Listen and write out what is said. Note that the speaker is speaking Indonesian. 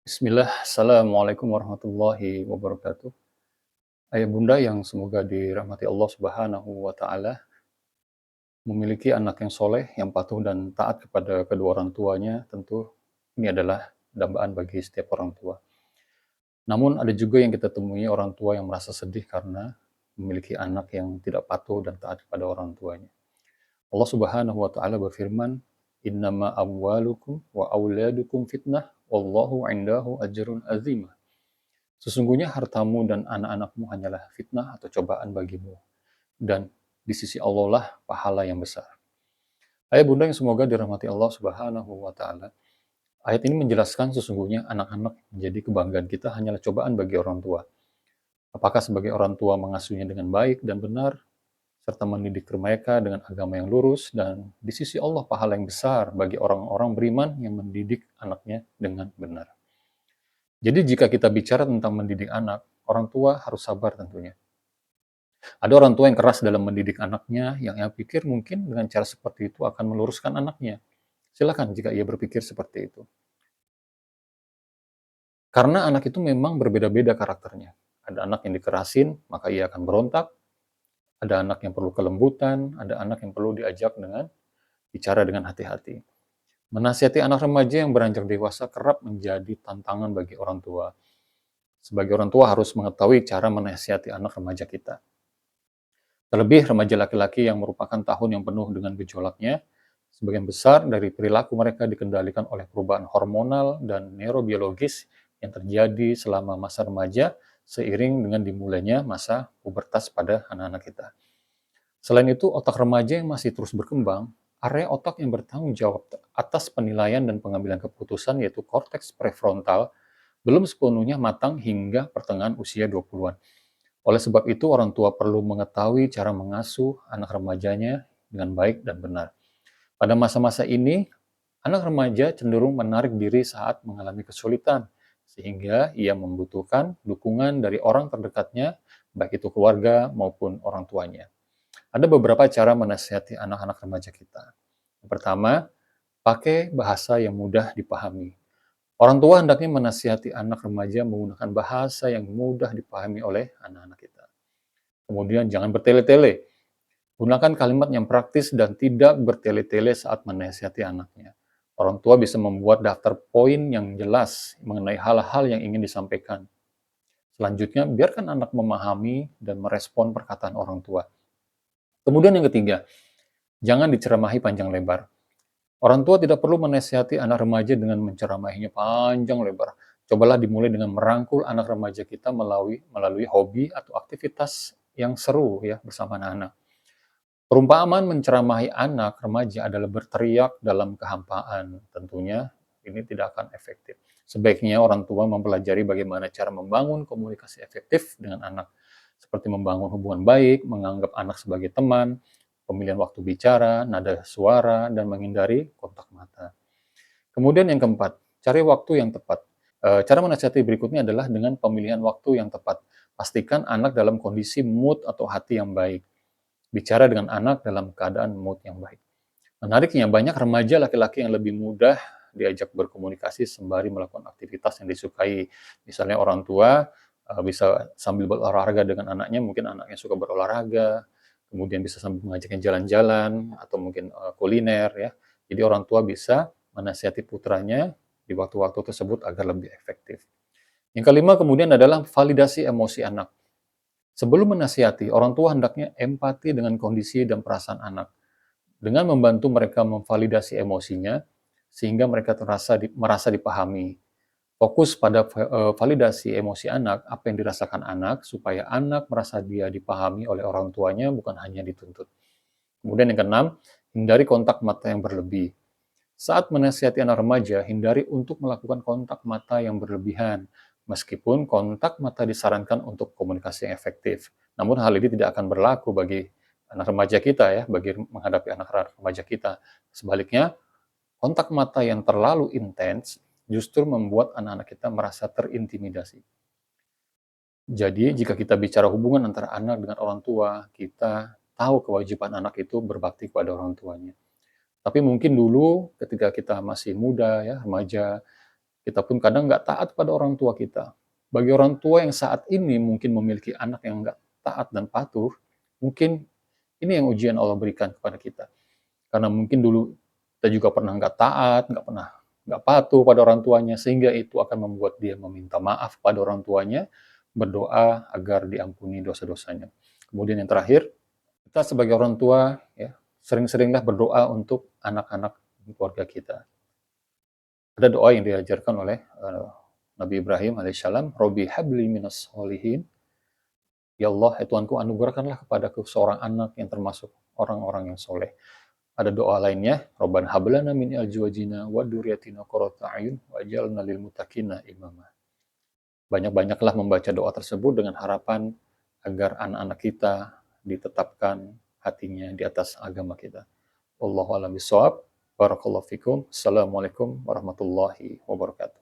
Bismillah, Assalamualaikum warahmatullahi wabarakatuh. Ayah bunda yang semoga dirahmati Allah Subhanahu wa Ta'ala, memiliki anak yang soleh, yang patuh dan taat kepada kedua orang tuanya, tentu ini adalah dambaan bagi setiap orang tua. Namun ada juga yang kita temui orang tua yang merasa sedih karena memiliki anak yang tidak patuh dan taat kepada orang tuanya. Allah Subhanahu wa Ta'ala berfirman, Innama amwalukum wa auladukum fitnah, wallahu indahu ajrun azimah. Sesungguhnya hartamu dan anak-anakmu hanyalah fitnah atau cobaan bagimu, dan di sisi Allah lah pahala yang besar. Ayah bunda yang semoga dirahmati Allah Subhanahu wa Ta'ala, ayat ini menjelaskan sesungguhnya anak-anak menjadi kebanggaan kita hanyalah cobaan bagi orang tua. Apakah sebagai orang tua mengasuhnya dengan baik dan benar, serta mendidik mereka dengan agama yang lurus, dan di sisi Allah pahala yang besar bagi orang-orang beriman yang mendidik anaknya dengan benar. Jadi jika kita bicara tentang mendidik anak, orang tua harus sabar tentunya. Ada orang tua yang keras dalam mendidik anaknya, yang pikir mungkin dengan cara seperti itu akan meluruskan anaknya. Silakan jika ia berpikir seperti itu. Karena anak itu memang berbeda-beda karakternya. Ada anak yang dikerasin, maka ia akan berontak. Ada anak yang perlu kelembutan, ada anak yang perlu diajak dengan bicara dengan hati-hati. Menasihati anak remaja yang beranjak dewasa kerap menjadi tantangan bagi orang tua. Sebagai orang tua harus mengetahui cara menasihati anak remaja kita. Terlebih remaja laki-laki yang merupakan tahun yang penuh dengan gejolaknya, sebagian besar dari perilaku mereka dikendalikan oleh perubahan hormonal dan neurobiologis yang terjadi selama masa remaja seiring dengan dimulainya masa pubertas pada anak-anak kita. Selain itu, otak remaja yang masih terus berkembang, area otak yang bertanggung jawab atas penilaian dan pengambilan keputusan yaitu korteks prefrontal belum sepenuhnya matang hingga pertengahan usia 20-an. Oleh sebab itu, orang tua perlu mengetahui cara mengasuh anak remajanya dengan baik dan benar. Pada masa-masa ini, anak remaja cenderung menarik diri saat mengalami kesulitan, sehingga ia membutuhkan dukungan dari orang terdekatnya, baik itu keluarga maupun orang tuanya. Ada beberapa cara menasihati anak-anak remaja kita. Yang pertama, pakai bahasa yang mudah dipahami. Orang tua hendaknya menasihati anak remaja menggunakan bahasa yang mudah dipahami oleh anak-anak kita. Kemudian jangan bertele-tele. Gunakan kalimat yang praktis dan tidak bertele-tele saat menasihati anaknya. Orang tua bisa membuat daftar poin yang jelas mengenai hal-hal yang ingin disampaikan. Selanjutnya, biarkan anak memahami dan merespon perkataan orang tua. Kemudian yang ketiga, jangan diceramahi panjang lebar. Orang tua tidak perlu menasihati anak remaja dengan menceramahinya panjang lebar. Cobalah dimulai dengan merangkul anak remaja kita melalui hobi atau aktivitas yang seru ya bersama anak-anak. Perumpamaan menceramahi anak remaja adalah berteriak dalam kehampaan. Tentunya ini tidak akan efektif. Sebaiknya orang tua mempelajari bagaimana cara membangun komunikasi efektif dengan anak, seperti membangun hubungan baik, menganggap anak sebagai teman, pemilihan waktu bicara, nada suara, dan menghindari kontak mata. Kemudian yang keempat, cari waktu yang tepat. Cara menasihati berikutnya adalah dengan pemilihan waktu yang tepat. Pastikan anak dalam kondisi mood atau hati yang baik. Bicara dengan anak dalam keadaan mood yang baik. Menariknya, banyak remaja laki-laki yang lebih mudah diajak berkomunikasi sembari melakukan aktivitas yang disukai. Misalnya orang tua bisa sambil berolahraga dengan anaknya, mungkin anaknya suka berolahraga, kemudian bisa sambil mengajaknya jalan-jalan, atau mungkin kuliner ya. Jadi orang tua bisa menasihati putranya di waktu-waktu tersebut agar lebih efektif. Yang kelima kemudian adalah validasi emosi anak. Sebelum menasihati, orang tua hendaknya empati dengan kondisi dan perasaan anak. Dengan membantu mereka memvalidasi emosinya, sehingga mereka merasa dipahami. Fokus pada validasi emosi anak, apa yang dirasakan anak, supaya anak merasa dia dipahami oleh orang tuanya, bukan hanya dituntut. Kemudian yang keenam, hindari kontak mata yang berlebih. Saat menasihati anak remaja, hindari untuk melakukan kontak mata yang berlebihan, meskipun kontak mata disarankan untuk komunikasi yang efektif. Namun hal ini tidak akan berlaku bagi anak remaja kita ya, bagi menghadapi anak remaja kita. Sebaliknya, kontak mata yang terlalu intens justru membuat anak-anak kita merasa terintimidasi. Jadi, jika kita bicara hubungan antara anak dengan orang tua, kita tahu kewajiban anak itu berbakti kepada orang tuanya. Tapi mungkin dulu ketika kita masih muda ya, remaja, Kita pun kadang nggak taat pada orang tua kita. Bagi orang tua yang saat ini mungkin memiliki anak yang nggak taat dan patuh, mungkin ini yang ujian Allah berikan kepada kita. Karena mungkin dulu kita juga pernah nggak taat, nggak patuh pada orang tuanya, sehingga itu akan membuat dia meminta maaf pada orang tuanya, berdoa agar diampuni dosa-dosanya. Kemudian yang terakhir, kita sebagai orang tua, ya, sering-seringlah berdoa untuk anak-anak keluarga kita. Ada doa yang diajarkan oleh Nabi Ibrahim alaihissalam, Robi habli minas solihin. Ya Allah, ya Tuhanku, anugerahkanlah kepadaku seorang anak yang termasuk orang-orang yang soleh. Ada doa lainnya, Robbana hablana min azwajina wa dzurriyyatina qurrata a'yun waj'alna lil muttaqina imama. Banyak-banyaklah membaca doa tersebut dengan harapan agar anak-anak kita ditetapkan hatinya di atas agama kita. Wallahu a'lam bishawab. Barakallahu fikum. Assalamualaikum warahmatullahi wabarakatuh.